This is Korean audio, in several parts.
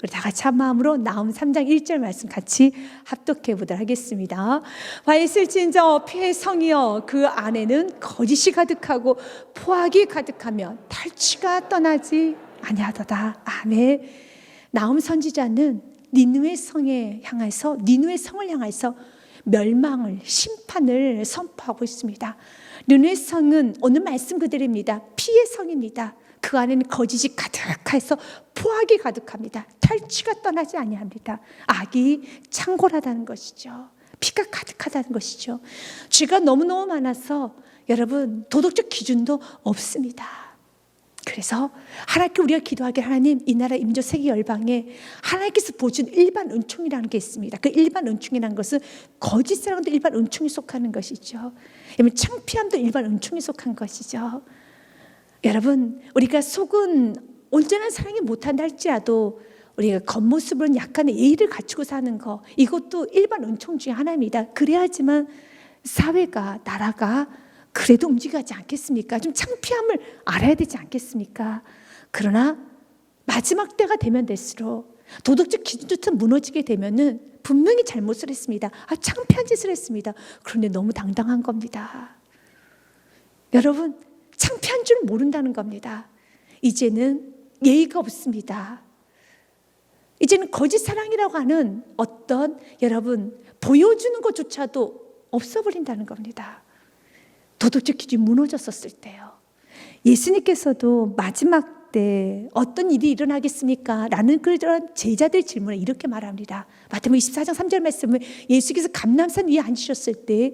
우리 다 같이 한 마음으로 나훔 3장 1절 말씀 같이 합독해 보도록 하겠습니다. 와 있을진저 피의 성이여 그 안에는 거짓이 가득하고 포악이 가득하며 탈취가 떠나지 아니하도다. 아멘. 나훔 선지자는 니느웨 성을 향해서 멸망을, 심판을 선포하고 있습니다. 니느웨 성은 오늘 말씀 그대로입니다. 피의 성입니다. 그 안에는 거짓이 가득해서 포악이 가득합니다. 탈취가 떠나지 아니합니다. 악이 창궐하다는 것이죠. 피가 가득하다는 것이죠. 죄가 너무너무 많아서 여러분 도덕적 기준도 없습니다. 그래서 하나님께 우리가 기도하길, 하나님 이 나라 임조 세계 열방에 하나님께서 보여준 일반 은총이라는 게 있습니다. 그 일반 은총이라는 것은 거짓 사랑도 일반 은총에 속하는 것이죠. 창피함도 일반 은총에 속한 것이죠. 여러분 우리가 속은 온전한 사랑이 못한다 할지라도 우리가 겉모습으로는 약간의 예의를 갖추고 사는 거, 이것도 일반 은총 중에 하나입니다. 그래야지만 사회가, 나라가 그래도 움직이지 않겠습니까? 좀 창피함을 알아야 되지 않겠습니까? 그러나 마지막 때가 되면 될수록 도덕적 기준조차 무너지게 되면은 분명히 잘못을 했습니다. 창피한 짓을 했습니다. 그런데 너무 당당한 겁니다. 여러분 창피한 줄 모른다는 겁니다. 이제는 예의가 없습니다. 이제는 거짓 사랑이라고 하는 어떤 여러분 보여주는 것조차도 없어버린다는 겁니다. 도덕적 기준이 무너졌었을 때요. 예수님께서도 마지막 때 어떤 일이 일어나겠습니까? 라는 그런 제자들 질문에 이렇게 말합니다. 마태복음 24장 3절 말씀을 예수께서 감람산 위에 앉으셨을 때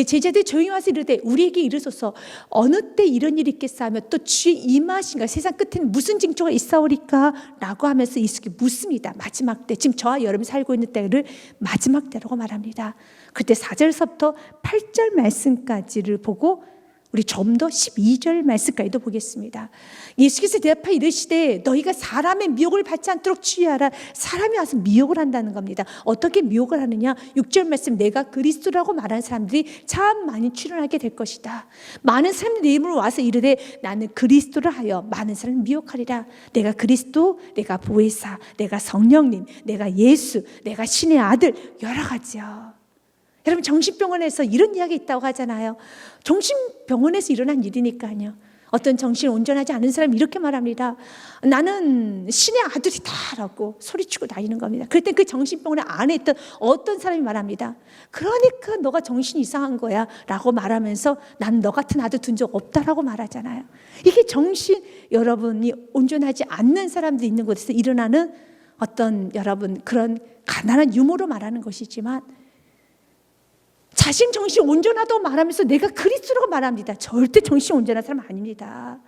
제자들이 조용히 와서 이르되 우리에게 이르소서 어느 때 이런 일이 있겠사 하며 또 주의 임하신가 세상 끝에는 무슨 징조가 있사오리까? 라고 하면서 예수께 묻습니다. 마지막 때, 지금 저와 여러분이 살고 있는 때를 마지막 때라고 말합니다. 그때 4절서부터 8절 말씀까지를 보고 우리 좀 더 12절 말씀까지도 보겠습니다. 예수께서 대답하여 이르시되 너희가 사람의 미혹을 받지 않도록 주의하라. 사람이 와서 미혹을 한다는 겁니다. 어떻게 미혹을 하느냐? 6절 말씀, 내가 그리스도라고 말하는 사람들이 참 많이 출현하게 될 것이다. 많은 사람들이 내 이름으로 와서 이르되 나는 그리스도를 하여 많은 사람을 미혹하리라. 내가 그리스도, 내가 보혜사, 내가 성령님, 내가 예수, 내가 신의 아들, 여러 가지요. 여러분 정신병원에서 이런 이야기 있다고 하잖아요. 정신병원에서 일어난 일이니까요. 어떤 정신이 온전하지 않은 사람이 이렇게 말합니다. 나는 신의 아들이다라고 소리치고 다니는 겁니다. 그때 그 정신병원 안에 있던 어떤 사람이 말합니다. 그러니까 너가 정신이 이상한 거야 라고 말하면서 난 너 같은 아들 둔 적 없다라고 말하잖아요. 이게 정신, 여러분이 온전하지 않는 사람들이 있는 곳에서 일어나는 어떤 여러분 그런 가난한 유머로 말하는 것이지만, 자신 정신 온전하다고 말하면서 내가 그리스도라고 말합니다. 절대 정신 온전한 사람 아닙니다.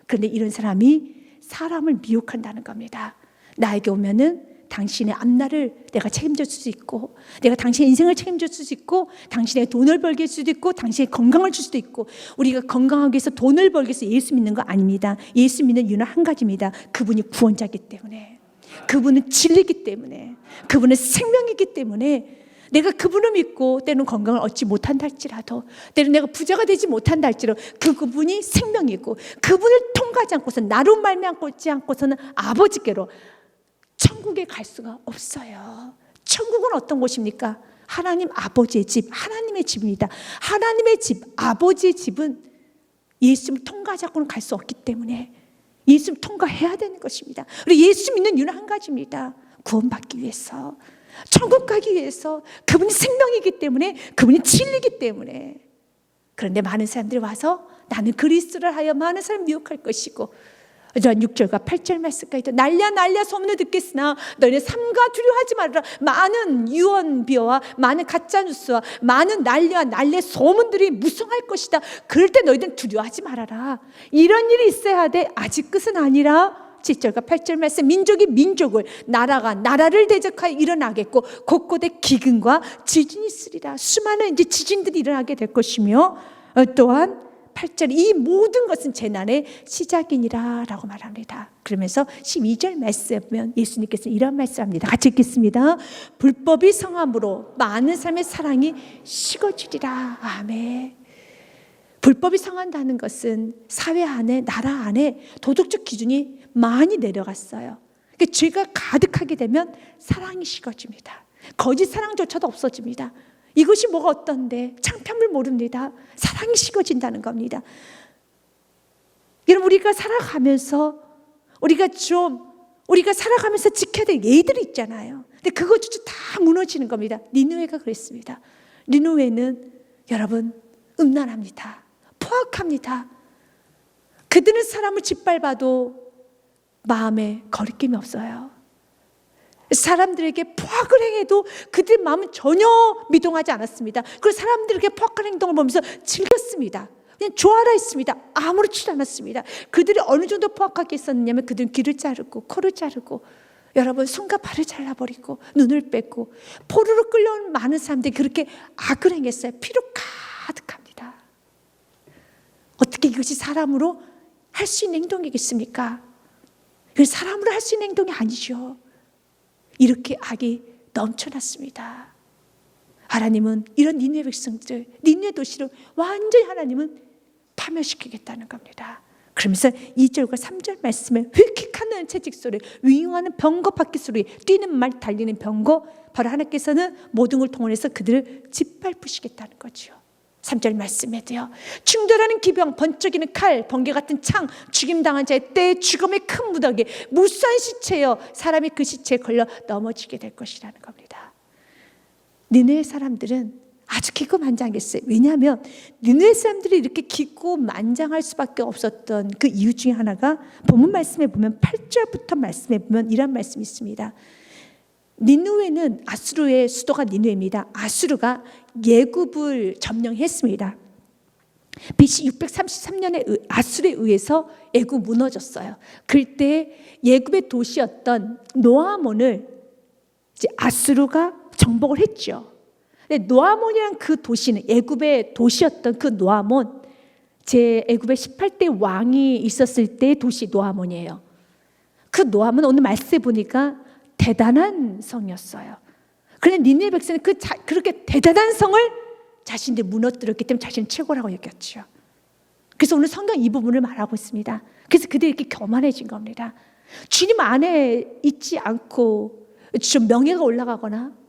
그런데 이런 사람이 사람을 미혹한다는 겁니다. 나에게 오면은 당신의 앞날을 내가 책임져 줄 수 있고, 내가 당신의 인생을 책임져 줄 수 있고, 당신의 돈을 벌게 할 수도 있고, 당신의 건강을 줄 수도 있고. 우리가 건강하기 위해서 돈을 벌기 위해서 예수 믿는 거 아닙니다. 예수 믿는 이유는 한 가지입니다. 그분이 구원자이기 때문에, 그분은 진리이기 때문에, 그분은 생명이기 때문에 내가 그분을 믿고 때로는 건강을 얻지 못한다 할지라도, 때로는 내가 부자가 되지 못한다 할지라도 그분이 생명이고, 그분을 통과하지 않고서 나로 말미암지 않고서는 아버지께로 천국에 갈 수가 없어요. 천국은 어떤 곳입니까? 하나님 아버지의 집, 하나님의 집입니다. 하나님의 집, 아버지의 집은 예수님을 통과하지 않고는 갈 수 없기 때문에 예수님을 통과해야 되는 것입니다. 우리 예수 믿는 이유는 한 가지입니다. 구원받기 위해서, 천국 가기 위해서. 그분이 생명이기 때문에, 그분이 진리이기 때문에. 그런데 많은 사람들이 와서 나는 그리스도를 하여 많은 사람을 미혹할 것이고, 6절과 8절 말씀까지도 날랴 소문을 듣겠으나 너희는 삼가 두려워하지 말아라. 많은 유언비어와 많은 가짜뉴스와 많은 난리와 소문들이 무성할 것이다. 그럴 때 너희들은 두려워하지 말아라. 이런 일이 있어야 돼. 아직 끝은 아니라. 7절과 8절 말씀, 민족이 민족을, 나라가 나라를 대적하여 일어나겠고 곳곳에 기근과 지진이 있으리라. 수많은 이제 지진들이 일어나게 될 것이며, 또한 8절, 이 모든 것은 재난의 시작이니라 라고 말합니다. 그러면서 12절 말씀은 예수님께서 이런 말씀합니다. 같이 읽겠습니다. 불법이 성함으로 많은 사람의 사랑이 식어지리라. 아멘. 불법이 성한다는 것은 사회 안에, 나라 안에 도덕적 기준이 많이 내려갔어요. 죄가 가득하게 되면 사랑이 식어집니다. 거짓 사랑조차도 없어집니다. 이것이 뭐가 어떤데 창피함을 모릅니다. 사랑이 식어진다는 겁니다. 여러분, 우리가 살아가면서 우리가 살아가면서 지켜야 될 예의들이 있잖아요. 근데 그것조차 다 무너지는 겁니다. 니느웨가 그랬습니다. 니느웨는 여러분 음란합니다. 포악합니다. 그들은 사람을 짓밟아도 마음에 거리낌이 없어요. 사람들에게 포악을 행해도 그들의 마음은 전혀 미동하지 않았습니다. 그리고 사람들에게 포악한 행동을 보면서 즐겼습니다. 그냥 좋아라 했습니다. 아무렇지도 않았습니다. 그들이 어느 정도 포악하게 했었느냐면 그들은 귀를 자르고 코를 자르고 여러분 손과 발을 잘라버리고 눈을 뺏고 포로로 끌려온 많은 사람들이 그렇게 악을 행했어요. 피로 가득합니다. 어떻게 이것이 사람으로 할 수 있는 행동이겠습니까? 이건 사람으로 할 수 있는 행동이 아니죠. 이렇게 악이 넘쳐났습니다. 하나님은 이런 니느웨 백성들, 니느웨 도시를 완전히 하나님은 파멸시키겠다는 겁니다. 그러면서 2절과 3절 말씀에 휙휙하는 채찍 소리, 위용하는 병거 바퀴 소리, 뛰는 말, 달리는 병거, 바로 하나님께서는 모든 걸 동원해서 그들을 짓밟으시겠다는 거죠. 3절 말씀에도요, 충돌하는 기병, 번쩍이는 칼, 번개 같은 창, 죽임당한 자의 때, 죽음의 큰 무더기, 무수한 시체여 사람이 그 시체에 걸려 넘어지게 될 것이라는 겁니다. 니느웨 사람들은 아주 기고만장했어요. 왜냐하면 니느웨 사람들이 이렇게 기고만장할 수밖에 없었던 그 이유 중에 하나가 본문 말씀에 보면 8절부터 말씀에 보면 이런 말씀이 있습니다. 니느웨는 아수르의 수도가 니느웨입니다. 아수르가 예굽을 점령했습니다. BC 633년에 아수르에 의해서 예굽 무너졌어요. 그때 예굽의 도시였던 노아몬을 이제 아수르가 정복을 했죠. 근데 노아몬이라는 그 도시는 예굽의 도시였던 그 노아몬, 제 예굽의 18대 왕이 있었을 때의 도시 노아몬이에요. 그 노아몬은 오늘 말씀에 보니까 대단한 성이었어요. 그런데 니느웨 백성은 그렇게 대단한 성을 자신들이 무너뜨렸기 때문에 자신을 최고라고 여겼죠. 그래서 오늘 성경 이 부분을 말하고 있습니다. 그래서 그들이 이렇게 교만해진 겁니다. 주님 안에 있지 않고 좀 명예가 올라가거나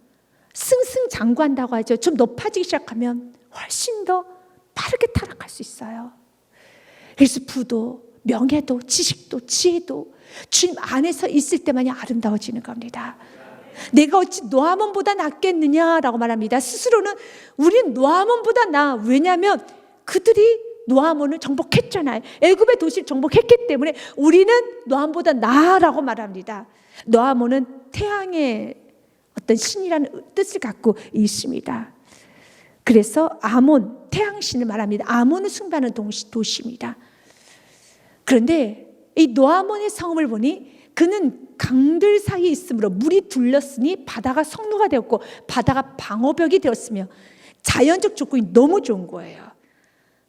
승승장구한다고 하죠. 좀 높아지기 시작하면 훨씬 더 빠르게 타락할 수 있어요. 그래서 부도, 명예도, 지식도, 지혜도 주님 안에서 있을 때만이 아름다워지는 겁니다. 내가 어찌 노아몬보다 낫겠느냐라고 말합니다. 스스로는 우린 노아몬보다 나아. 왜냐하면 그들이 노아몬을 정복했잖아요. 애굽의 도시를 정복했기 때문에 우리는 노아몬보다 나아라고 말합니다. 노아몬은 태양의 어떤 신이라는 뜻을 갖고 있습니다. 그래서 아몬, 태양신을 말합니다. 아몬을 숭배하는 도시입니다. 그런데 이 노아몬의 성읍을 보니 그는 강들 사이에 있으므로 물이 둘렀으니 바다가 성로가 되었고 바다가 방어벽이 되었으며 자연적 조건이 너무 좋은 거예요.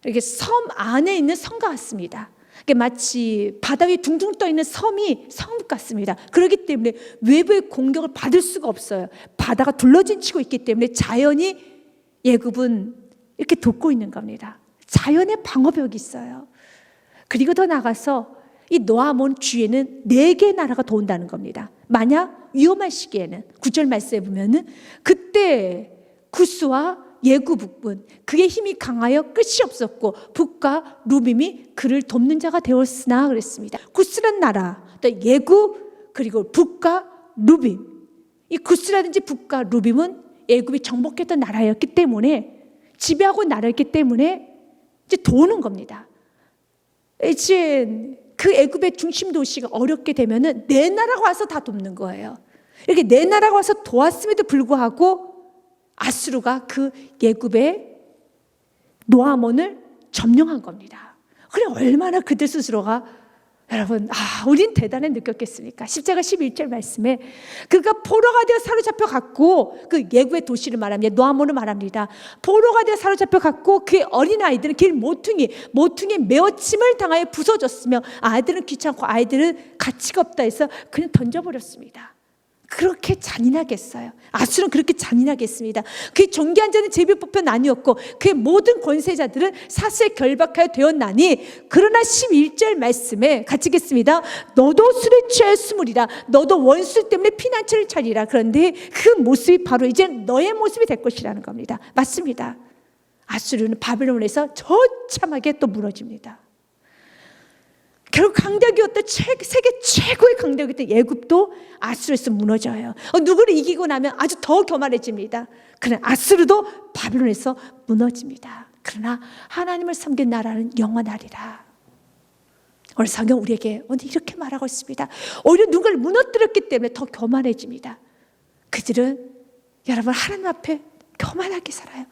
이렇게 섬 안에 있는 성과 같습니다. 마치 바다 위에 둥둥 떠 있는 섬이 성읍 같습니다. 그렇기 때문에 외부의 공격을 받을 수가 없어요. 바다가 둘러진치고 있기 때문에 자연이 예굽은 이렇게 돕고 있는 겁니다. 자연의 방어벽이 있어요. 그리고 더 나가서 이 노아몬 주위에는 4개의 나라가 도운다는 겁니다. 만약 위험한 시기에는 9절 말씀에 보면은 그때 구스와 예구 북분 그의 힘이 강하여 끝이 없었고 북과 루빔이 그를 돕는 자가 되었으나 그랬습니다. 구스란 나라, 또 예구 그리고 북과 루빔, 이 구스라든지 북과 루빔은 예굽이 정복했던 나라였기 때문에 지배하고 나라였기 때문에 이제 도우는 겁니다. 이제 그 애굽의 중심 도시가 어렵게 되면은 내 나라가 와서 다 돕는 거예요. 이렇게 내 나라가 와서 도왔음에도 불구하고 아수르가 그 예굽의 노아몬을 점령한 겁니다. 그래 얼마나 그들 스스로가 여러분 우린 대단히 느꼈겠습니까? 십자가 11절 말씀에 그가 포로가 되어 사로잡혀 갔고 그 예굽의 도시를 말합니다. 노아몬을 말합니다. 포로가 되어 사로잡혀 갔고 그의 어린아이들은 길 모퉁이에 메어침을 당하여 부서졌으며 아이들은 귀찮고 아이들은 가치가 없다 해서 그냥 던져버렸습니다. 그렇게 잔인하겠어요? 아수르는 그렇게 잔인하겠습니다. 그의 존귀한 자는 제비뽑혀 나뉘었고 그의 모든 권세자들은 사슬에 결박하여 되었나니, 그러나 11절 말씀에 같이 읽겠습니다. 너도 술에 취하여 숨으리라. 너도 원수 때문에 피난처를 차리라. 그런데 그 모습이 바로 이제 너의 모습이 될 것이라는 겁니다. 맞습니다. 아수르는 바벨론에서 처참하게 또 무너집니다. 결국 강대국이었던 세계 최고의 강대국이었던 애굽도 아수르에서 무너져요. 누구를 이기고 나면 아주 더 교만해집니다. 그러나 아수르도 바벨론에서 무너집니다. 그러나 하나님을 섬긴 나라는 영원하리라. 오늘 성경 우리에게 오늘 이렇게 말하고 있습니다. 오히려 누군가를 무너뜨렸기 때문에 더 교만해집니다. 그들은 여러분 하나님 앞에 교만하게 살아요.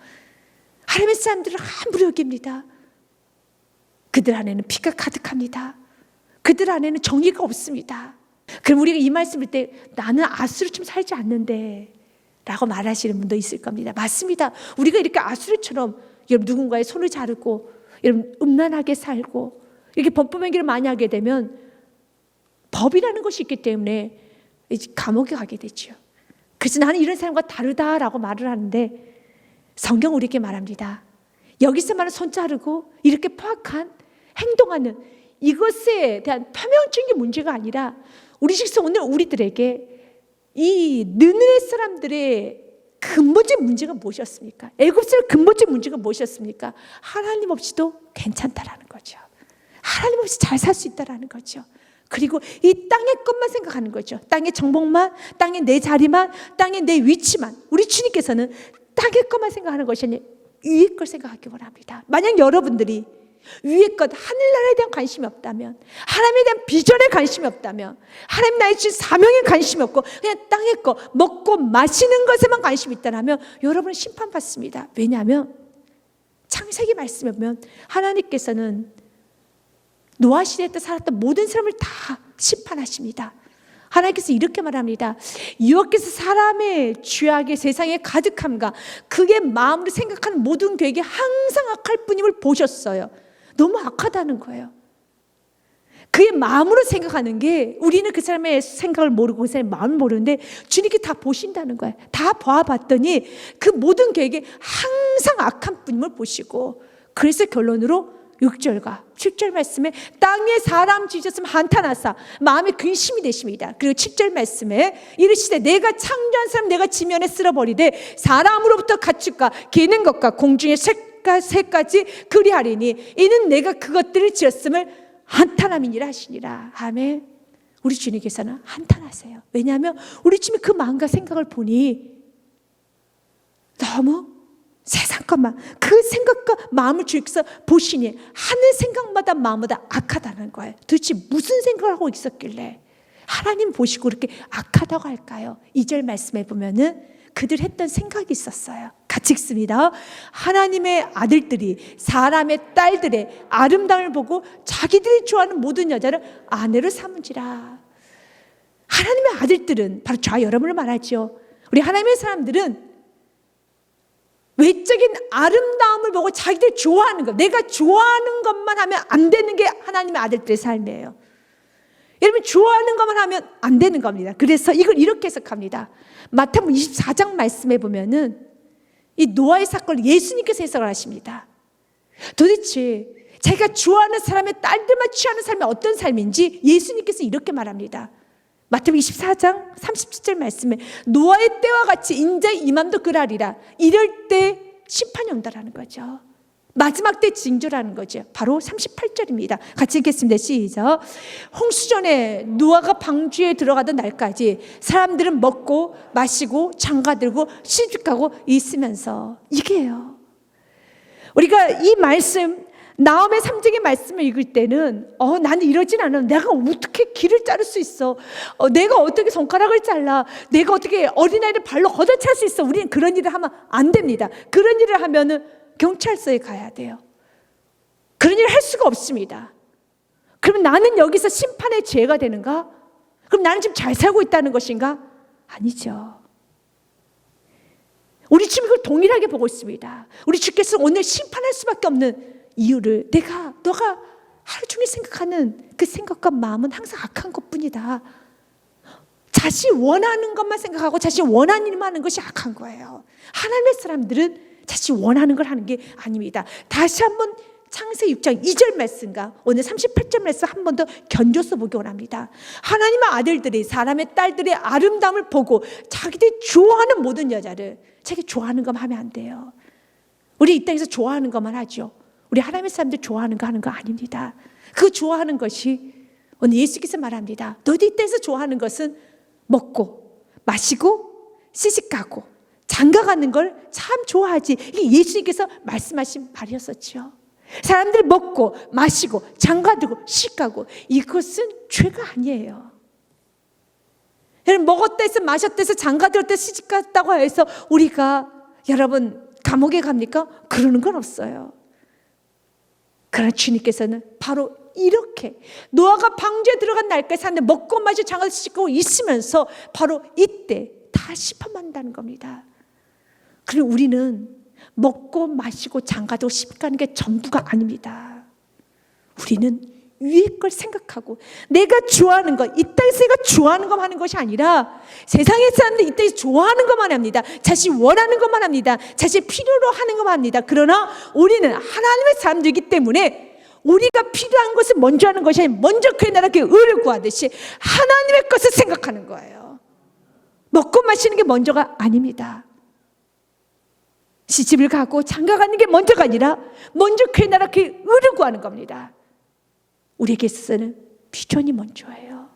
하나님의 사람들을 함부로 여깁니다. 그들 안에는 피가 가득합니다. 그들 안에는 정의가 없습니다. 그럼 우리가 이 말씀을 때 나는 아수르처럼 살지 않는데 라고 말하시는 분도 있을 겁니다. 맞습니다. 우리가 이렇게 아수르처럼 여러분 누군가의 손을 자르고 여러분 음란하게 살고 이렇게 범법행위를 많이 하게 되면 법이라는 것이 있기 때문에 감옥에 가게 되죠. 그래서 나는 이런 사람과 다르다라고 말을 하는데 성경 우리에게 말합니다. 여기서 말하는 손 자르고 이렇게 포악한 행동하는 이것에 대한 표면적인 문제가 아니라 우리 식성 오늘 우리들에게 이 느느웨 사람들의 근본적 문제가 무엇이었습니까? 애굽 사람의 근본적 문제가 무엇이었습니까? 하나님 없이도 괜찮다라는 거죠. 하나님 없이 잘 살 수 있다라는 거죠. 그리고 이 땅의 것만 생각하는 거죠. 땅의 정복만, 땅의 내 자리만, 땅의 내 위치만. 우리 주님께서는 땅의 것만 생각하는 것이 아니라 위의 걸 생각하기 원합니다. 만약 여러분들이 위의 것, 하늘나라에 대한 관심이 없다면, 하나님에 대한 비전에 관심이 없다면, 하나님 나의 주신 사명에 관심이 없고 그냥 땅의 것, 먹고 마시는 것에만 관심이 있다면 여러분은 심판받습니다. 왜냐하면 창세기 말씀에 보면 하나님께서는 노아 시대 때 살았던 모든 사람을 다 심판하십니다. 하나님께서 이렇게 말합니다. 여호와께서 사람의 죄악의 세상에 가득함과 그의 마음으로 생각하는 모든 계획이 항상 악할 뿐임을 보셨어요. 너무 악하다는 거예요. 그의 마음으로 생각하는 게 우리는 그 사람의 생각을 모르고 그 사람의 마음을 모르는데 주님께 다 보신다는 거예요. 다 보아봤더니 그 모든 계획이 항상 악한 뿐임을 보시고, 그래서 결론으로 6절과 7절 말씀에 땅에 사람 지으셨으면 한탄하사 마음에 근심이 되십니다. 그리고 7절 말씀에 이르시되 내가 창조한 사람 내가 지면에 쓸어버리되 사람으로부터 가축과 기는 것과 공중의 새까지 그리하리니 이는 내가 그것들을 지었음을 한탄함이니라 하시니라. 아멘. 우리 주님께서는 한탄하세요. 왜냐하면 우리 주님이 그 마음과 생각을 보니 너무 세상 것만, 그 생각과 마음을 주께서 보시니 하는 생각마다 마음마다 악하다는 거예요. 도대체 무슨 생각을 하고 있었길래 하나님 보시고 그렇게 악하다고 할까요? 2절 말씀에 보면은 그들 했던 생각이 있었어요. 같이 읽습니다. 하나님의 아들들이 사람의 딸들의 아름다움을 보고 자기들이 좋아하는 모든 여자를 아내로 삼은지라. 하나님의 아들들은 바로 저와 여러분을 말하죠. 우리 하나님의 사람들은 외적인 아름다움을 보고 자기들 좋아하는 것, 내가 좋아하는 것만 하면 안 되는 게 하나님의 아들들의 삶이에요. 여러분 좋아하는 것만 하면 안 되는 겁니다. 그래서 이걸 이렇게 해석합니다. 마태복음 24장 말씀에 보면은 이 노아의 사건을 예수님께서 해석을 하십니다. 도대체 자기가 좋아하는 사람의 딸들만 취하는 삶이 어떤 삶인지 예수님께서 이렇게 말합니다. 마태복음 24장 37절 말씀에 노아의 때와 같이 인자의 임함도 그러하리라. 이럴 때 심판이 온다라는 거죠. 마지막 때 징조라는 거죠. 바로 38절입니다. 같이 읽겠습니다. 시작. 홍수전에 노아가 방주에 들어가던 날까지 사람들은 먹고 마시고 장가들고 시집가고 있으면서, 이게요. 우리가 이 말씀 나홈의 3장의 말씀을 읽을 때는 나는 이러진 않아. 내가 어떻게 길을 자를 수 있어? 내가 어떻게 손가락을 잘라? 내가 어떻게 어린아이를 발로 걷어찰 수 있어? 우리는 그런 일을 하면 안 됩니다. 그런 일을 하면은 경찰서에 가야 돼요. 그런 일을 할 수가 없습니다. 그러면 나는 여기서 심판의 죄가 되는가? 그럼 나는 지금 잘 살고 있다는 것인가? 아니죠. 우리 주님 그걸 동일하게 보고 있습니다. 우리 주께서 오늘 심판할 수밖에 없는 이유를 너가 하루 종일 생각하는 그 생각과 마음은 항상 악한 것뿐이다. 자신이 원하는 것만 생각하고 자신이 원하는 일만 하는 것이 악한 거예요. 하나님의 사람들은 자신이 원하는 걸 하는 게 아닙니다. 다시 한번 창세기 6장 2절 말씀과 오늘 38절 말씀 한 번 더 견줘서 보기 원합니다. 하나님의 아들들이 사람의 딸들의 아름다움을 보고 자기들이 좋아하는 모든 여자를 자기 좋아하는 것만 하면 안 돼요. 우리 이 땅에서 좋아하는 것만 하죠. 우리 하나님의 사람들 좋아하는 거 하는 거 아닙니다. 그 좋아하는 것이 오늘 예수께서 말합니다. 너희들 이 땅에서 좋아하는 것은 먹고 마시고 시집가고 장가가는 걸 참 좋아하지. 이게 예수님께서 말씀하신 말이었었죠. 사람들이 먹고 마시고 장가들고 시집가고 이것은 죄가 아니에요. 여러분 먹었다 해서 마셨다 해서 장가들었다 시집갔다고 해서 우리가 여러분 감옥에 갑니까? 그러는 건 없어요. 그러나 주님께서는 바로 이렇게 노아가 방주에 들어간 날까지 사는데 먹고 마시고 장가도 시집가고 있으면서 바로 이때 다 심판한다는 겁니다. 그리고 우리는 먹고 마시고 장가도 시집가는 게 전부가 아닙니다. 우리는 위의 걸 생각하고 내가 좋아하는 것, 이 땅에서 내가 좋아하는 것만 하는 것이 아니라 세상의 사람들 이 땅에서 좋아하는 것만 합니다. 자신이 원하는 것만 합니다. 자신이 필요로 하는 것만 합니다. 그러나 우리는 하나님의 사람들이기 때문에 우리가 필요한 것을 먼저 하는 것이 아니라 먼저 그의 나라 그의 의를 구하듯이 하나님의 것을 생각하는 거예요. 먹고 마시는 게 먼저가 아닙니다. 시집을 가고 장가가는 게 먼저가 아니라 먼저 그의 나라 그의 의를 구하는 겁니다. 우리에게 있어서는 비전이 먼저예요.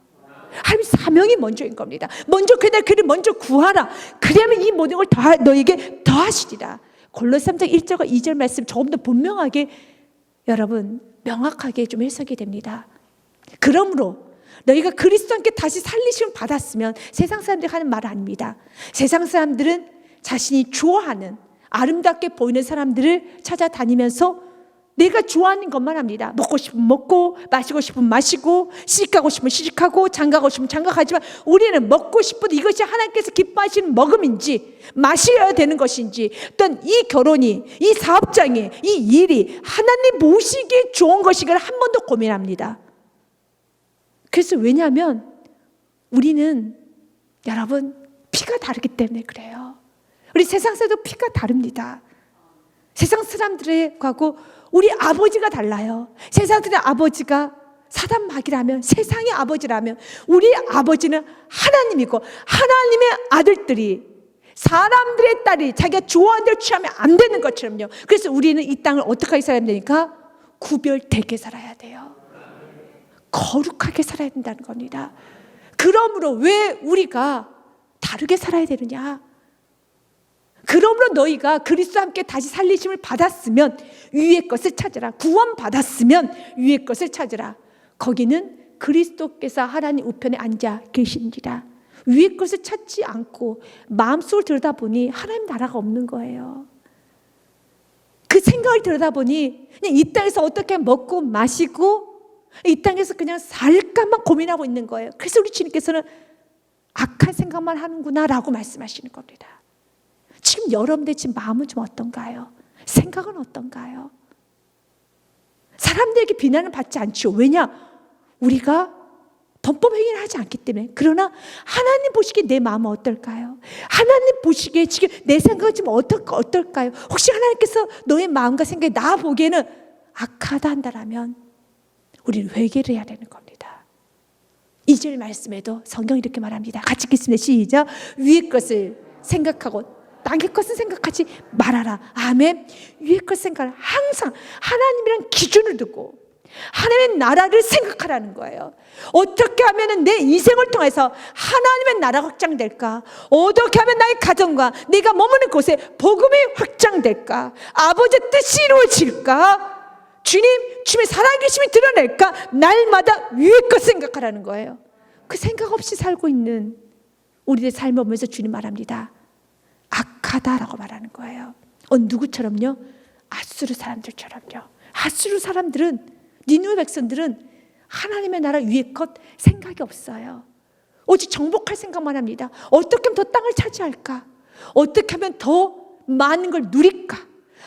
하나님 사명이 먼저인 겁니다. 먼저 그의 나라 그를 먼저 구하라. 그러면 이 모든 걸 너에게 더하시리라. 골로새 3장 1절과 2절 말씀 조금 더 분명하게 여러분 명확하게 좀 해석이 됩니다. 그러므로 너희가 그리스도와 함께 다시 살리심을 받았으면 세상 사람들이 하는 말 아닙니다. 세상 사람들은 자신이 좋아하는 아름답게 보이는 사람들을 찾아다니면서 내가 좋아하는 것만 합니다. 먹고 싶으면 먹고 마시고 싶으면 마시고 시집가고 싶으면 시집가고 장가가고 싶으면 장가가지만 우리는 먹고 싶은 이것이 하나님께서 기뻐하시는 먹음인지 마셔야 되는 것인지 또는 이 결혼이 이 사업장이 이 일이 하나님 보시기에 좋은 것인가를 한 번 더 고민합니다. 그래서 왜냐하면 우리는 여러분 피가 다르기 때문에 그래요. 우리 세상 사람도 피가 다릅니다. 세상 사람들하고 우리 아버지가 달라요. 세상 사람들의 아버지가 사단 마귀라면 세상의 아버지라면 우리 아버지는 하나님이고 하나님의 아들들이 사람들의 딸이 자기가 좋아하는 대로 취하면 안 되는 것처럼요. 그래서 우리는 이 땅을 어떻게 살아야 되니까 구별되게 살아야 돼요. 거룩하게 살아야 된다는 겁니다. 그러므로 왜 우리가 다르게 살아야 되느냐? 그러므로 너희가 그리스도와 함께 다시 살리심을 받았으면 위의 것을 찾으라. 구원받았으면 위의 것을 찾으라. 거기는 그리스도께서 하나님 우편에 앉아 계신지라. 위의 것을 찾지 않고 마음속을 들여다보니 하나님 나라가 없는 거예요. 그 생각을 들여다보니 그냥 이 땅에서 어떻게 먹고 마시고 이 땅에서 그냥 살까만 고민하고 있는 거예요. 그래서 우리 주님께서는 악한 생각만 하는구나 라고 말씀하시는 겁니다. 지금 여러분들 지금 마음은 좀 어떤가요? 생각은 어떤가요? 사람들에게 비난을 받지 않죠. 왜냐? 우리가 범법행위를 하지 않기 때문에. 그러나 하나님 보시기에 내 마음은 어떨까요? 하나님 보시기에 지금 내 생각은 지금 어떨까요? 혹시 하나님께서 너의 마음과 생각이 나 보기에는 악하다 한다라면 우리는 회개를 해야 되는 겁니다. 2절 말씀에도 성경이 이렇게 말합니다. 같이 읽겠습니다. 시작. 위의 것을 생각하고 땅의 것은 생각하지 말아라. 아멘. 위의 것 생각을 항상 하나님이란 기준을 두고 하나님의 나라를 생각하라는 거예요. 어떻게 하면 내 인생을 통해서 하나님의 나라가 확장될까? 어떻게 하면 나의 가정과 내가 머무는 곳에 복음이 확장될까? 아버지의 뜻이 이루어질까? 주님의 살아계심이 드러낼까? 날마다 위의 것 생각하라는 거예요. 그 생각 없이 살고 있는 우리의 삶을 보면서 주님 말합니다. 악하다라고 말하는 거예요. 누구처럼요? 아수르 사람들처럼요. 아수르 사람들은 니느웨 백성들은 하나님의 나라 위의 것 생각이 없어요. 오직 정복할 생각만 합니다. 어떻게 하면 더 땅을 차지할까? 어떻게 하면 더 많은 걸 누릴까?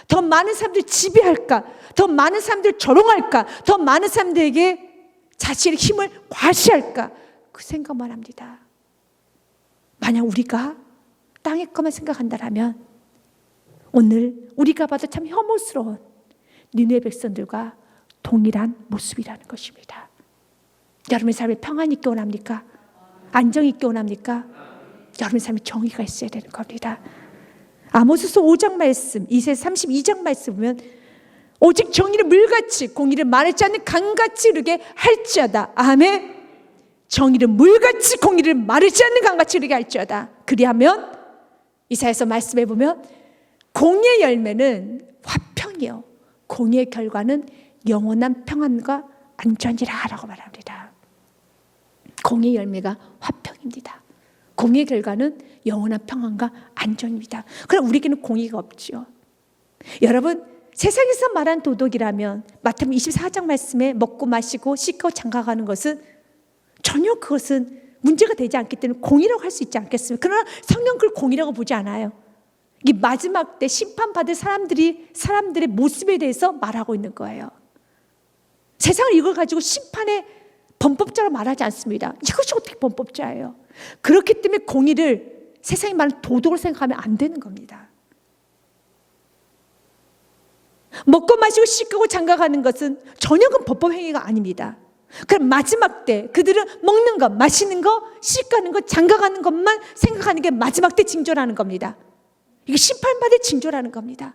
더 많은 사람들 지배할까? 더 많은 사람들 조롱할까? 더 많은 사람들에게 자신의 힘을 과시할까? 그 생각만 합니다. 만약 우리가 땅의 것만 생각한다면 오늘 우리가 봐도 참 혐오스러운 니느웨 백성들과 동일한 모습이라는 것입니다. 여러분의 삶에 평안이 있기 원합니까? 안정이 있기 원합니까? 여러분의 삶에 정의가 있어야 되는 겁니다. 아모스서 5장 말씀, 이사야 32장 말씀 보면 오직 정의를 물같이 공의를 말하지 않는 강같이 이르게 할지어다. 아멘. 정의를 물같이 공의를 마르지 않는 강같이 이르게 할지어다. 그리하면 이사야서 말씀해 보면 공의의 열매는 화평이요 공의의 결과는 영원한 평안과 안전이라 라고 말합니다. 공의의 열매가 화평입니다. 공의의 결과는 영원한 평안과 안전입니다. 그럼 우리에게는 공의가 없지요. 여러분, 세상에서 말한 도덕이라면 마태복음 24장 말씀에 먹고 마시고 씻고 장가가는 것은 전혀 그것은 문제가 되지 않기 때문에 공의라고 할 수 있지 않겠습니까? 그러나 성경 그걸 공의라고 보지 않아요. 이 마지막 때 심판받을 사람들의 모습에 대해서 말하고 있는 거예요. 세상은 이걸 가지고 심판의 범법자로 말하지 않습니다. 이것이 어떻게 범법자예요? 그렇기 때문에 공의를 세상이 말하는 도덕을 생각하면 안 되는 겁니다. 먹고 마시고 씻고 장가가는 것은 전혀 그 법법 행위가 아닙니다. 그럼 마지막 때 그들은 먹는 것, 마시는 것, 씻가는 것, 장가가는 것만 생각하는 게 마지막 때 징조라는 겁니다. 이게 심판받을 징조라는 겁니다.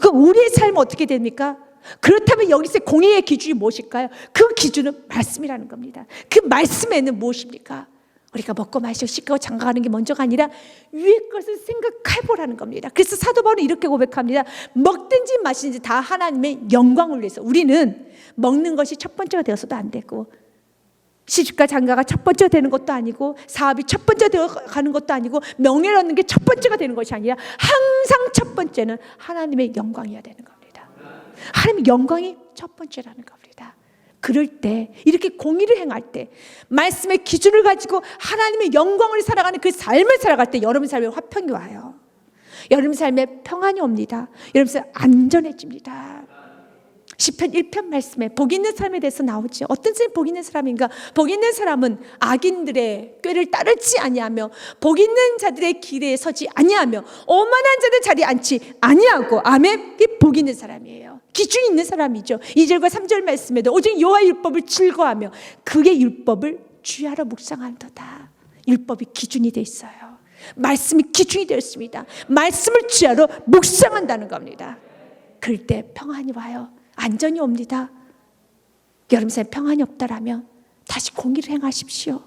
그럼 우리의 삶은 어떻게 됩니까? 그렇다면 여기서 공의의 기준이 무엇일까요? 그 기준은 말씀이라는 겁니다. 그 말씀에는 무엇입니까? 우리가 먹고 마시고 씻고 장가가는 게 먼저가 아니라 위의 것을 생각해보라는 겁니다. 그래서 사도 바울은 이렇게 고백합니다. 먹든지 마시든지 다 하나님의 영광을 위해서. 우리는 먹는 것이 첫 번째가 되어서도 안 되고 시집과 장가가 첫 번째가 되는 것도 아니고 사업이 첫 번째가 되어가는 것도 아니고 명예를 얻는 게 첫 번째가 되는 것이 아니라 항상 첫 번째는 하나님의 영광이어야 되는 겁니다. 하나님의 영광이 첫 번째라는 겁니다. 그럴 때 이렇게 공의를 행할 때 말씀의 기준을 가지고 하나님의 영광을 살아가는 그 삶을 살아갈 때 여러분 삶에 화평이 와요. 여러분 삶에 평안이 옵니다. 여러분 삶 안전해집니다. 시편 1편 말씀에 복 있는 사람에 대해서 나오죠. 어떤 사람이 복 있는 사람인가? 복 있는 사람은 악인들의 꾀를 따르지 아니하며 복 있는 자들의 길에 서지 아니하며 오만한 자들 자리에 앉지 아니하고 아멘. 이 복 있는 사람이에요. 기준이 있는 사람이죠. 2절과 3절 말씀에도 오직 여호와의 율법을 즐거워하며 그의 율법을 주야로 묵상한도다. 율법이 기준이 돼 있어요. 말씀이 기준이 되었습니다. 말씀을 주야로 묵상한다는 겁니다. 그럴 때 평안이 와요. 안전이 옵니다. 여러분 삶에 평안이 없다라면 다시 공의를 행하십시오.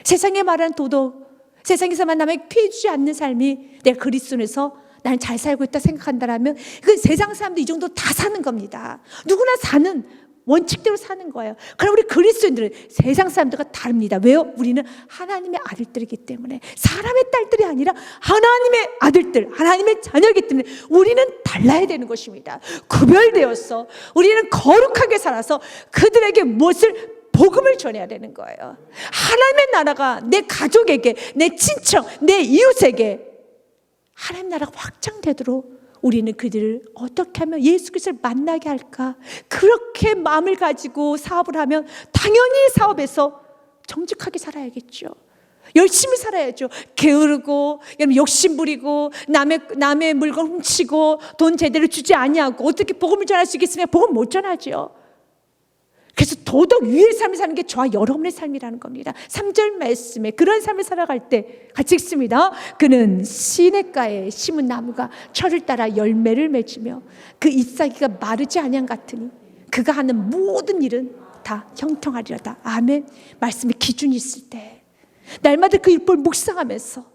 세상에 말하는 도덕, 세상에서만 남에게 피해 주지 않는 삶이 내가 그리스도에서 나는 잘 살고 있다 생각한다라면 그 세상 사람도 이 정도 다 사는 겁니다. 누구나 사는 원칙대로 사는 거예요. 그럼 우리 그리스도인들은 세상 사람들과 다릅니다. 왜요? 우리는 하나님의 아들들이기 때문에 사람의 딸들이 아니라 하나님의 아들들, 하나님의 자녀이기 때문에 우리는 달라야 되는 것입니다. 구별되어서 우리는 거룩하게 살아서 그들에게 무엇을 복음을 전해야 되는 거예요. 하나님의 나라가 내 가족에게, 내 친척, 내 이웃에게 하나님 나라가 확장되도록 우리는 그들을 어떻게 하면 예수 그리스도를 만나게 할까? 그렇게 마음을 가지고 사업을 하면 당연히 사업에서 정직하게 살아야겠죠. 열심히 살아야죠. 게으르고 욕심 부리고 남의 물건 훔치고 돈 제대로 주지 아니하고 어떻게 복음을 전할 수 있겠습니까? 복음 못 전하죠. 그래서 도덕 위의 삶을 사는 게 저와 여러분의 삶이라는 겁니다. 3절 말씀에 그런 삶을 살아갈 때 같이 읽습니다. 그는 시냇가에 심은 나무가 철을 따라 열매를 맺으며 그 잎사귀가 마르지 아니한 같으니 그가 하는 모든 일은 다 형통하리로다. 아멘. 말씀의 기준이 있을 때 날마다 그 율법을 묵상하면서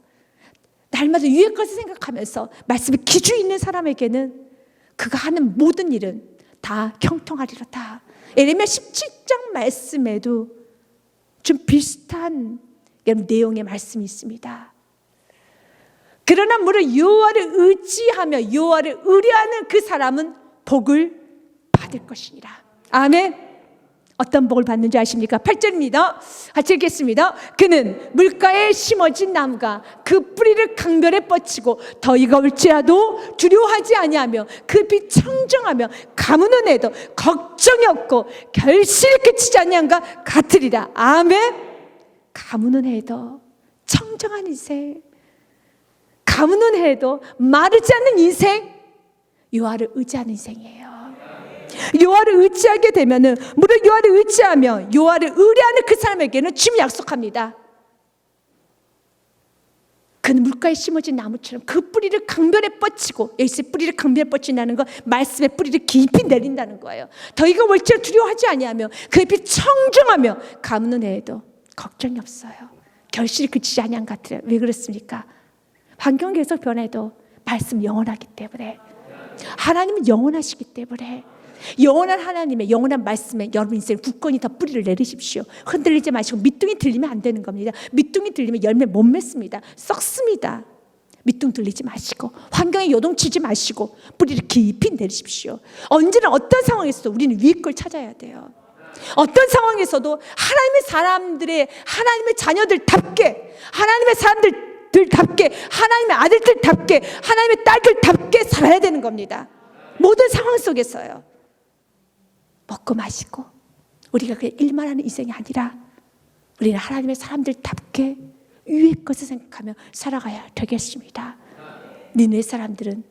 날마다 위의 것을 생각하면서 말씀의 기준이 있는 사람에게는 그가 하는 모든 일은 다 형통하리로다. 예레미야 17장 말씀에도 좀 비슷한 내용의 말씀이 있습니다. 그러나 무릇 여호와를 의지하며 여호와를 의뢰하는 그 사람은 복을 받을 것이니라. 아멘. 어떤 복을 받는지 아십니까? 8절입니다. 같이 읽겠습니다. 그는 물가에 심어진 나무가 그 뿌리를 강변에 뻗치고 더위가 올지라도 두려워하지 아니하며 그 빛 청정하며 가무는 애도 걱정이 없고 결실을 끼치지 아니한가 같으리라. 아멘. 가무는 애도 청정한 인생, 가뭄은 해도 마르지 않는 인생, 여호와를 의지하는 인생이에요. 여호와를 의지하게 되면은, 무릇 여호와를 의지하며 여호와를 의뢰하는 그 사람에게는 주님이 약속합니다. 그는 물가에 심어진 나무처럼 그 뿌리를 강변에 뻗치고, 여기서 뿌리를 강변에 뻗친다는 건 말씀의 뿌리를 깊이 내린다는 거예요. 더이가 월지를 두려워하지 아니하며 그 잎이 청정하며 가뭄은 해도 걱정이 없어요. 결실이 그치지 아니한 것 같아요. 왜 그렇습니까? 환경 계속 변해도 말씀 영원하기 때문에, 하나님은 영원하시기 때문에, 영원한 하나님의 영원한 말씀에 여러분 인생 굳건히 더 뿌리를 내리십시오. 흔들리지 마시고. 밑둥이 들리면 안 되는 겁니다. 밑둥이 들리면 열매 못 맺습니다. 썩습니다. 밑둥 들리지 마시고, 환경에 요동치지 마시고 뿌리를 깊이 내리십시오. 언제나 어떤 상황에서도 우리는 위의 걸 찾아야 돼요. 어떤 상황에서도 하나님의 사람들의, 하나님의 자녀들답게, 하나님의 사람들답게, 하나님의 아들들답게, 하나님의 딸들답게 살아야 되는 겁니다. 모든 상황 속에서요. 먹고 마시고 우리가 그 일만 하는 인생이 아니라 우리는 하나님의 사람들답게 위의 것을 생각하며 살아가야 되겠습니다. 니네 사람들은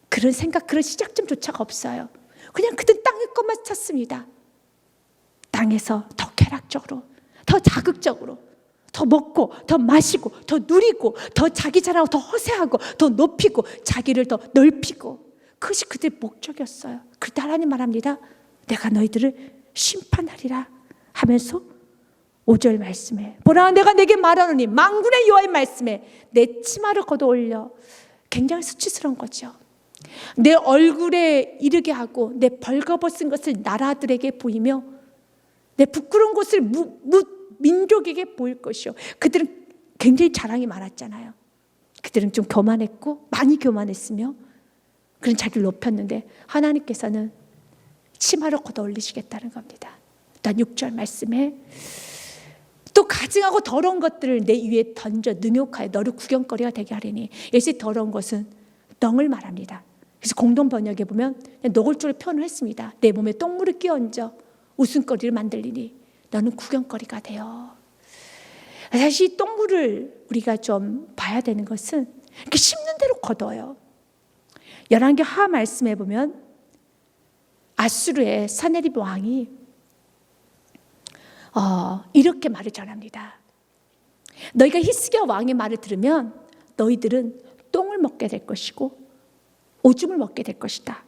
그런 생각, 그런 시작점조차가 없어요. 그냥 그들 땅의 것만 찾습니다. 땅에서 더 쾌락적으로, 더 자극적으로, 더 먹고, 더 마시고, 더 누리고, 더 자기 자랑하고, 더 허세하고, 더 높이고, 자기를 더 넓히고, 그것이 그들의 목적이었어요. 그때 하나님 말합니다. 내가 너희들을 심판하리라 하면서 5절 말씀에, 보라 내가 내게 말하노니 만군의 여호와의 말씀에 내 치마를 걷어 올려. 굉장히 수치스러운 거죠. 내 얼굴에 이르게 하고 내 벌거벗은 것을 나라들에게 보이며 내 부끄러운 것을 민족에게 보일 것이요. 그들은 굉장히 자랑이 많았잖아요. 그들은 좀 교만했고, 많이 교만했으며 그런 자기를 높였는데 하나님께서는 치마를 걷어 올리시겠다는 겁니다. 일단 6절 말씀에 또 가증하고 더러운 것들을 내 위에 던져 능욕하여 너를 구경거리가 되게 하리니. 여기서 더러운 것은 똥을 말합니다. 그래서 공동 번역에 보면 노골적으로 표현을 했습니다. 내 몸에 똥물을 끼얹어 웃음거리를 만들리니 너는 구경거리가 되어. 사실 이 똥물을 우리가 좀 봐야 되는 것은 이렇게 심는 대로 걷어요. 열왕기 하 말씀에 보면 아수르의 사네립 왕이 이렇게 말을 전합니다. 너희가 히스기야 왕의 말을 들으면 너희들은 똥을 먹게 될 것이고 오줌을 먹게 될 것이다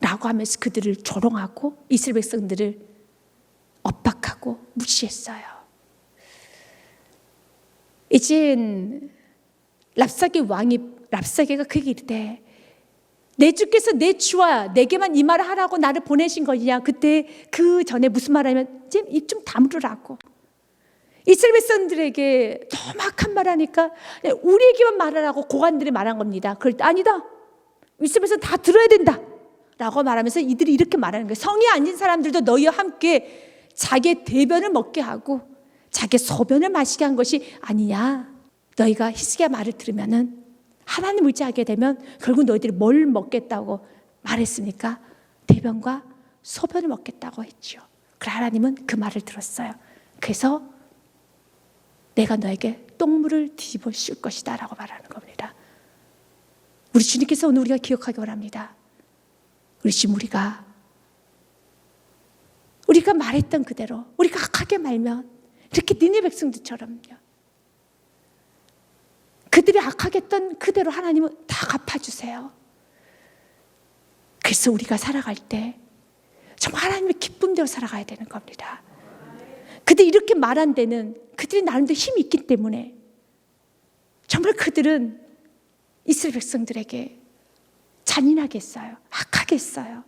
라고 하면서 그들을 조롱하고 이스라엘 백성들을 엇박하고 무시했어요. 이젠 랍사게가 그에게 이르되 내 주께서 내 주와 내게만 이 말을 하라고 나를 보내신 거냐. 그때 그 전에 무슨 말 하면 입 좀 다물으라고. 이스라엘 백성들에게 너무 악한 말 하니까 우리에게만 말하라고 고관들이 말한 겁니다. 그럴 때 아니다. 이스라엘 백성 다 들어야 된다 라고 말하면서 이들이 이렇게 말하는 거예요. 성에 앉은 사람들도 너희와 함께 자기의 대변을 먹게 하고 자기의 소변을 마시게 한 것이 아니냐. 너희가 히스기야 말을 들으면은 하나님 의지하게 되면 결국 너희들이 뭘 먹겠다고 말했습니까? 대변과 소변을 먹겠다고 했죠. 그래 하나님은 그 말을 들었어요. 그래서 내가 너에게 똥물을 뒤집어 씌울 것이다 라고 말하는 겁니다. 우리 주님께서 오늘 우리가 기억하기 원합니다. 우리 지금 우리가 말했던 그대로 우리가 악하게 말면 이렇게 니네 백성들처럼요. 그들이 악하게 했던 그대로 하나님은 다 갚아주세요. 그래서 우리가 살아갈 때 정말 하나님의 기쁨대로 살아가야 되는 겁니다. 그들이 이렇게 말한 데는 그들이 나름대로 힘이 있기 때문에 정말 그들은 이스라엘 백성들에게 잔인하게 했어요. 악하게 했어요.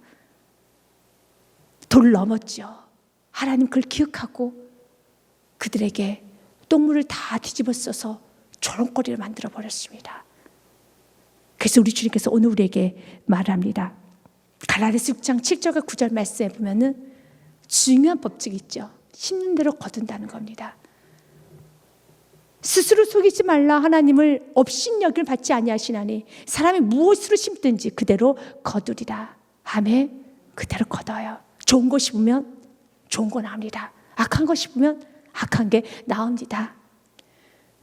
돌을 넘었죠. 하나님 그걸 기억하고 그들에게 똥물을 다 뒤집어 써서 조롱거리를 만들어 버렸습니다. 그래서 우리 주님께서 오늘 우리에게 말합니다. 갈라디아서 6장 7절과 9절 말씀에 보면은 중요한 법칙이 있죠. 심는 대로 거둔다는 겁니다. 스스로 속이지 말라. 하나님을 업신여김을 받지 아니하시나니 사람이 무엇으로 심든지 그대로 거두리라. 하매 그대로 거둬요. 좋은 거 심으면 좋은 거 나옵니다. 악한 거 심으면 악한 게 나옵니다.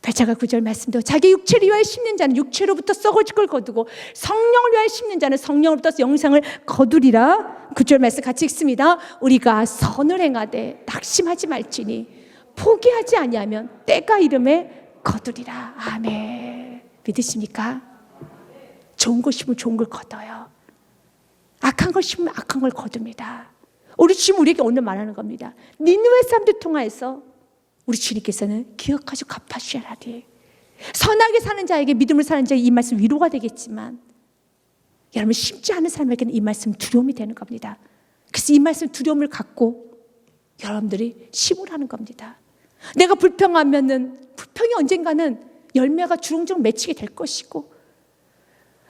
발자가 9절 말씀도 자기 육체를 위하여 심는 자는 육체로부터 썩어질 걸 거두고 성령을 위하여 심는 자는 성령으로부터 영생을 거두리라. 9절 말씀 같이 읽습니다. 우리가 선을 행하되 낙심하지 말지니 포기하지 아니하면 때가 이름에 거두리라. 아멘. 믿으십니까? 좋은 거 심으면 좋은 걸 거둬요. 악한 걸 심으면 악한 걸 거둡니다. 우리 주님 우리에게 오늘 말하는 겁니다. 니느웨 사람들 통하여서 우리 주님께서는 기억하시고 갚아주셔야 하리. 선하게 사는 자에게, 믿음을 사는 자에게 이 말씀 위로가 되겠지만 여러분 심지 않은 사람에게는 이 말씀 두려움이 되는 겁니다. 그래서 이 말씀 두려움을 갖고 여러분들이 심으라는 겁니다. 내가 불평하면은 불평이 언젠가는 열매가 주렁주렁 맺히게 될 것이고,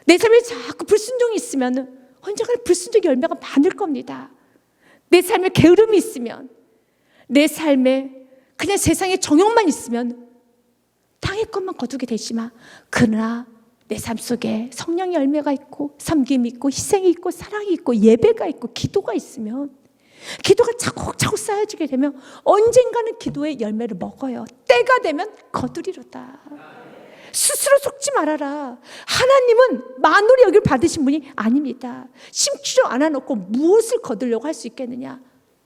내 삶에 자꾸 불순종이 있으면 언젠가는 불순종 열매가 많을 겁니다. 내 삶에 게으름이 있으면, 내 삶에 그냥 세상에 정욕만 있으면 당의 것만 거두게 되지만, 그러나 내 삶 속에 성령의 열매가 있고 섬김이 있고 희생이 있고 사랑이 있고 예배가 있고 기도가 있으면, 기도가 차곡차곡 쌓여지게 되면 언젠가는 기도의 열매를 먹어요. 때가 되면 거두리로다. 스스로 속지 말아라. 하나님은 만으로 여기를 받으신 분이 아닙니다. 심지도 않아놓고 무엇을 거두려고 할 수 있겠느냐?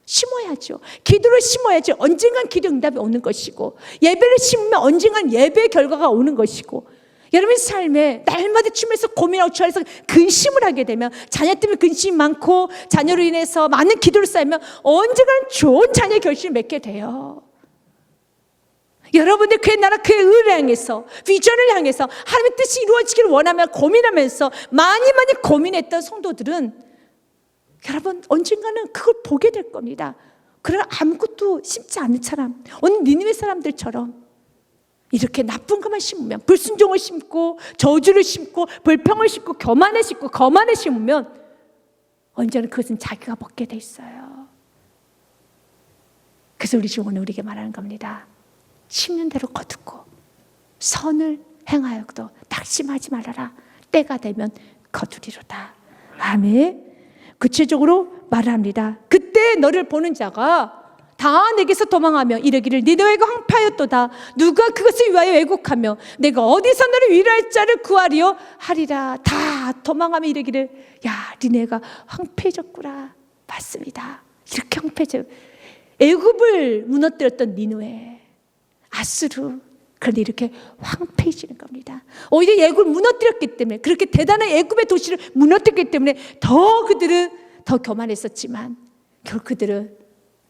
심어야죠. 기도를 심어야지 언젠간 기도 응답이 오는 것이고, 예배를 심으면 언젠간 예배의 결과가 오는 것이고, 여러분 삶에 날마다 춤에서 고민하고 주안에서 근심을 하게 되면, 자녀 때문에 근심이 많고 자녀로 인해서 많은 기도를 쌓이면 언젠가는 좋은 자녀의 결실을 맺게 돼요. 여러분들 그의 나라 그의 의를 향해서, 비전을 향해서 하나님의 뜻이 이루어지기를 원하며 고민하면서 많이 고민했던 성도들은 여러분 언젠가는 그걸 보게 될 겁니다. 그러나 아무것도 심지 않는 사람, 오늘 니느웨 사람들처럼 이렇게 나쁜 것만 심으면, 불순종을 심고 저주를 심고 불평을 심고 교만을 심고 거만을 심으면 언제나 그것은 자기가 먹게 돼 있어요. 그래서 우리 주님 오늘 우리에게 말하는 겁니다. 심는 대로 거두고 선을 행하여도 낙심하지 말아라. 때가 되면 거두리로다. 아멘. 구체적으로 말합니다. 그때 너를 보는 자가 다 내게서 도망하며 이르기를 니느웨가 황폐하였도다. 누가 그것을 위하여 왜곡하며 내가 어디서 너를 위로할 자를 구하리요 하리라. 다 도망하며 이르기를 야 니느웨가 황폐해졌구나. 맞습니다. 이렇게 황폐해져. 애굽을 무너뜨렸던 니느웨, 아수르, 그런데 이렇게 황폐해지는 겁니다. 오히려 애굽을 무너뜨렸기 때문에, 그렇게 대단한 애굽의 도시를 무너뜨렸기 때문에 더 그들은 더 교만했었지만 결국 그들은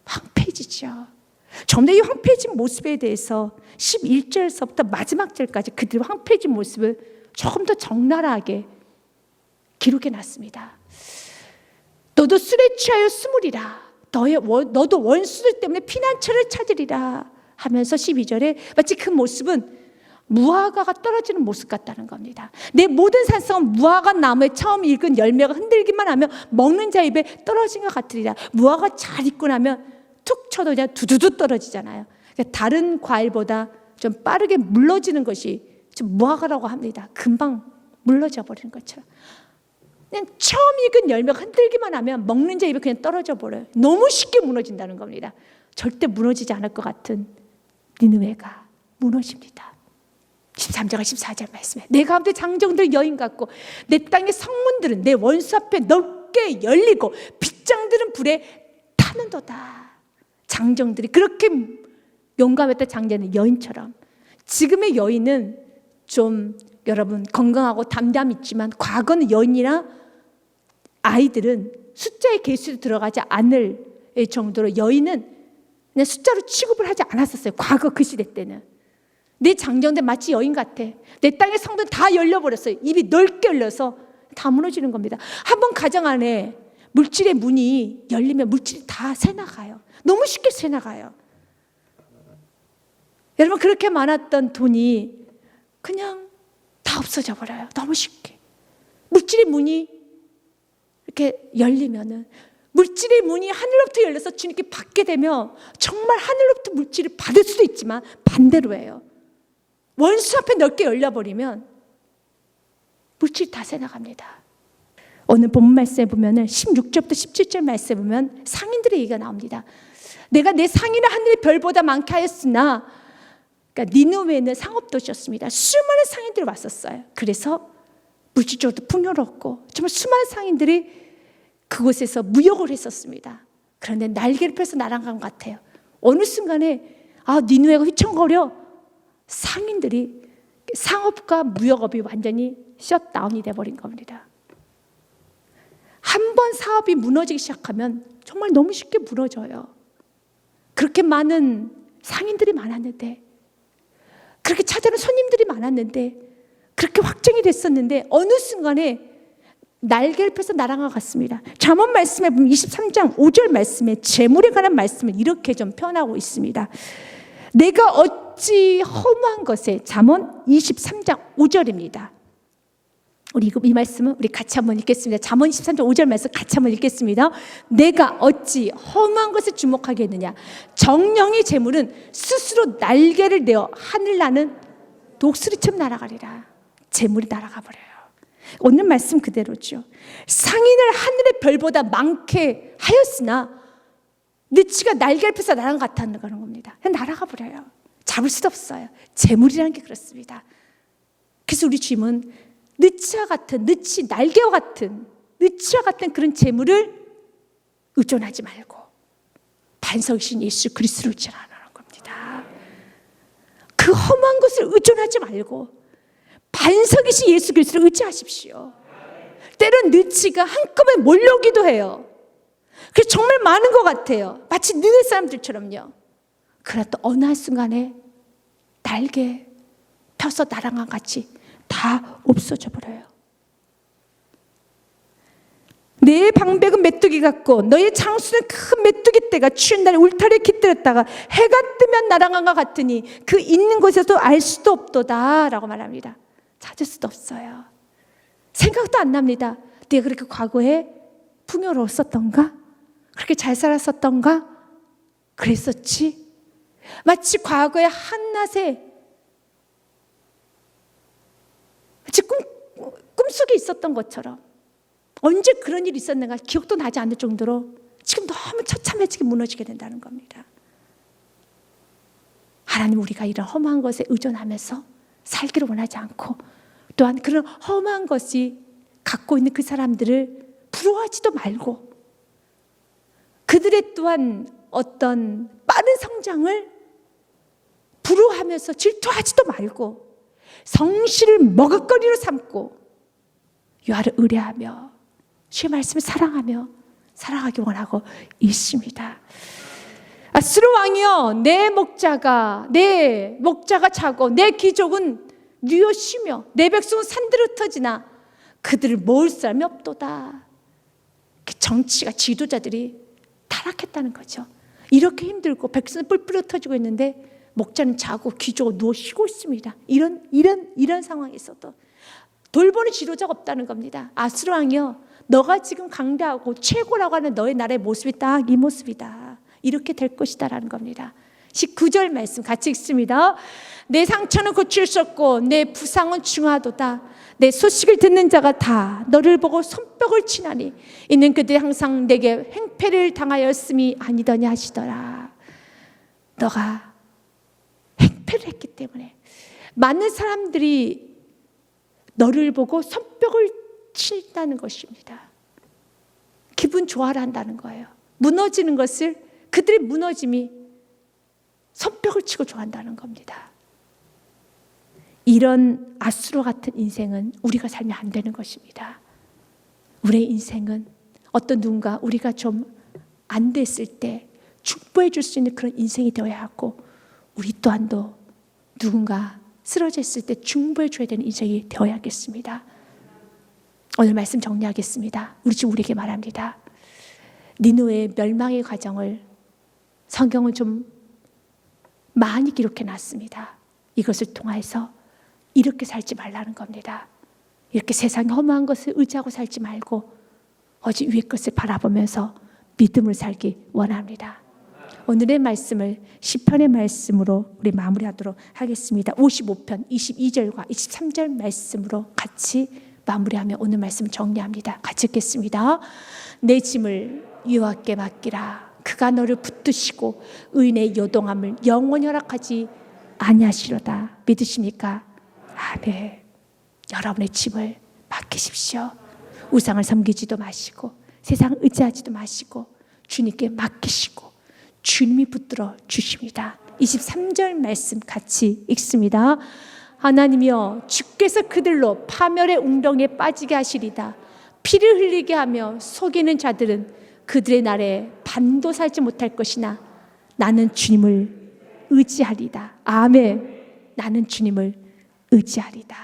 황폐해지죠. 좀 더 이 황폐해진 모습에 대해서 11절서부터 마지막 절까지 그들의 황폐해진 모습을 조금 더 적나라하게 기록해 놨습니다. 너도 술에 취하여 스무리라. 너도 원수들 때문에 피난처를 찾으리라 하면서 12절에 마치 그 모습은 무화과가 떨어지는 모습 같다는 겁니다. 내 모든 산성은 무화과 나무에 처음 익은 열매가 흔들기만 하면 먹는 자 입에 떨어진 것 같으리라. 무화과 잘 익고 나면 툭 쳐도 그냥 두두두 떨어지잖아요. 그러니까 다른 과일보다 좀 빠르게 물러지는 것이 좀 무화과라고 합니다. 금방 물러져 버리는 것처럼. 그냥 처음 익은 열매가 흔들기만 하면 먹는 자 입에 그냥 떨어져 버려요. 너무 쉽게 무너진다는 겁니다. 절대 무너지지 않을 것 같은 니느웨가 무너집니다. 13절과 14절 말씀에 내 가운데 장정들 여인 같고 내 땅의 성문들은 내 원수 앞에 넓게 열리고 빗장들은 불에 타는도다. 장정들이 그렇게 용감했던 장자는 여인처럼, 지금의 여인은 좀 여러분 건강하고 담담 있지만 과거는 여인이나 아이들은 숫자의 개수로 들어가지 않을 정도로 여인은 그냥 숫자로 취급을 하지 않았었어요. 과거 그 시대 때는. 내 장정들 마치 여인 같아. 내 땅의 성도 다 열려버렸어요. 입이 넓게 열려서 다 무너지는 겁니다. 한번 가정 안에 물질의 문이 열리면 물질이 다 새나가요. 너무 쉽게 새나가요. 여러분 그렇게 많았던 돈이 그냥 다 없어져 버려요. 너무 쉽게. 물질의 문이 이렇게 열리면은, 물질의 문이 하늘로부터 열려서 주님께 받게 되면 정말 하늘로부터 물질을 받을 수도 있지만 반대로예요. 원수 앞에 넓게 열려버리면 물질이 다 새나갑니다. 오늘 본문 말씀에 보면은 16절부터 17절 말씀에 보면 상인들의 얘기가 나옵니다. 내가 내 상인을 하늘의 별보다 많게 하였으나 그러니까 니느웨는 상업도시였습니다. 수많은 상인들이 왔었어요. 그래서 물질적으로도 풍요롭고 정말 수많은 상인들이 그곳에서 무역을 했었습니다. 그런데 날개를 펴서 날아간 것 같아요. 어느 순간에 니느웨가 휘청거려 상인들이 상업과 무역업이 완전히 셧다운이 돼버린 겁니다. 한 번 사업이 무너지기 시작하면 정말 너무 쉽게 무너져요. 그렇게 많은 상인들이 많았는데, 그렇게 찾아오는 손님들이 많았는데, 그렇게 확정이 됐었는데 어느 순간에 날개를 펴서 날아가 갔습니다. 잠언 말씀에 보면 23장 5절 말씀에 재물에 관한 말씀을 이렇게 좀 표현하고 있습니다. 내가 어찌 허무한 것에, 잠언 23장 5절입니다. 우리 이 말씀은 우리 같이 한번 읽겠습니다. 잠언 23장 5절 말씀 같이 한번 읽겠습니다. 내가 어찌 허무한 것에 주목하겠느냐. 정령의 재물은 스스로 날개를 내어 하늘 나는 독수리처럼 날아가리라. 재물이 날아가 버려요. 오늘 말씀 그대로죠. 상인을 하늘의 별보다 많게 하였으나 느치가 날개를 펴서 날아간 것 같다는 겁니다. 그냥 날아가 버려요. 잡을 수도 없어요. 재물이라는 게 그렇습니다. 그래서 우리 주님은 느치와 같은, 느치 날개와 같은, 느치와 같은 그런 재물을 의존하지 말고 반석이신 예수 그리스도를 의존하라는 겁니다. 그 험한 것을 의존하지 말고 반석이신 예수 그리스도를 의지하십시오. 때론 느치가 한꺼번에 몰려오기도 해요. 그래서 정말 많은 것 같아요. 마치 느네 사람들처럼요. 그러나 또 어느 한순간에 날개 펴서 날아간 같이 다 없어져 버려요. 내 방백은 메뚜기 같고 너의 장수는 큰 메뚜기 떼가 추운 날에 울타리에 깃들었다가 해가 뜨면 날아간 것 같으니 그 있는 곳에서도 알 수도 없도다 라고 말합니다. 찾을 수도 없어요. 생각도 안 납니다. 내가 그렇게 과거에 풍요로웠었던가? 그렇게 잘 살았었던가? 그랬었지? 마치 과거의 한낮에 마치 꿈속에 있었던 것처럼 언제 그런 일이 있었는가 기억도 나지 않을 정도로 지금 너무 처참해지게 무너지게 된다는 겁니다. 하나님, 우리가 이런 험한 것에 의존하면서 살기를 원하지 않고 또한 그런 험한 것이 갖고 있는 그 사람들을 부러워하지도 말고 그들의 또한 어떤 빠른 성장을 부러워하면서 질투하지도 말고 성실을 먹을거리로 삼고 유아를 의뢰하며 주의 말씀을 사랑하며 살아가기 원하고 있습니다. 아수르 왕이여, 내 목자가 자고 내 귀족은 뉘어 쉬며 내 백성은 산들을 흩어지나 그들을 모을 사람이 없도다. 정치가 지도자들이 타락했다는 거죠. 이렇게 힘들고 백성은 뿔뿔이 흩어지고 있는데 목자는 자고 귀족은 누워 쉬고 있습니다. 이런 상황에서도 돌보는 지도자가 없다는 겁니다. 아수르 왕이여, 너가 지금 강대하고 최고라고 하는 너의 나라의 모습이 딱 이 모습이다. 이렇게 될 것이다 라는 겁니다. 19절 말씀 같이 읽습니다. 내 상처는 고칠 수 없고 내 부상은 중하도다. 내 소식을 듣는 자가 다 너를 보고 손뼉을 치나니 이는 그들이 항상 내게 횡패를 당하였음이 아니더냐 하시더라. 너가 횡패를 했기 때문에 많은 사람들이 너를 보고 손뼉을 친다는 것입니다. 기분 좋아라 한다는 거예요. 무너지는 것을, 그들의 무너짐이 손뼉을 치고 좋아한다는 겁니다. 이런 아수르 같은 인생은 우리가 살면 안 되는 것입니다. 우리의 인생은 어떤 누군가 우리가 좀 안 됐을 때 축복해 줄 수 있는 그런 인생이 되어야 하고, 우리 또한도 누군가 쓰러졌을 때 중보해 줘야 되는 인생이 되어야겠습니다. 오늘 말씀 정리하겠습니다. 우리 지금 우리에게 말합니다. 니느웨의 멸망의 과정을 성경은 좀 많이 기록해 놨습니다. 이것을 통해서 이렇게 살지 말라는 겁니다. 이렇게 세상의 허무한 것을 의지하고 살지 말고 오직 위의 것을 바라보면서 믿음을 살기 원합니다. 오늘의 말씀을 시편의 말씀으로 우리 마무리하도록 하겠습니다. 55편 22절과 23절 말씀으로 같이 마무리하며 오늘 말씀 정리합니다. 같이 읽겠습니다. 내 짐을 여호와께 맡기라. 그가 너를 붙드시고 의인의 요동함을 영원히 허락하지 아니하시로다. 믿으십니까? 아멘. 여러분의 짐을 맡기십시오. 우상을 섬기지도 마시고 세상 의지하지도 마시고 주님께 맡기시고 주님이 붙들어 주십니다. 23절 말씀 같이 읽습니다. 하나님이여 주께서 그들로 파멸의 웅덩이에 빠지게 하시리다. 피를 흘리게 하며 속이는 자들은 그들의 날에 반도 살지 못할 것이나 나는 주님을 의지하리다. 아멘. 나는 주님을 의지하리다.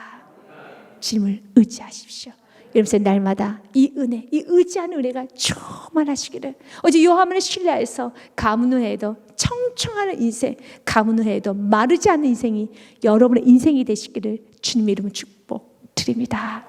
주님을 의지하십시오. 여러분 날마다 이 은혜, 이 의지하는 은혜가 충만하시기를. 어제 요한을 신뢰해서 가문후에도 청청하는 인생, 가문후에도 마르지 않는 인생이 여러분의 인생이 되시기를 주님의 이름으로 축복드립니다.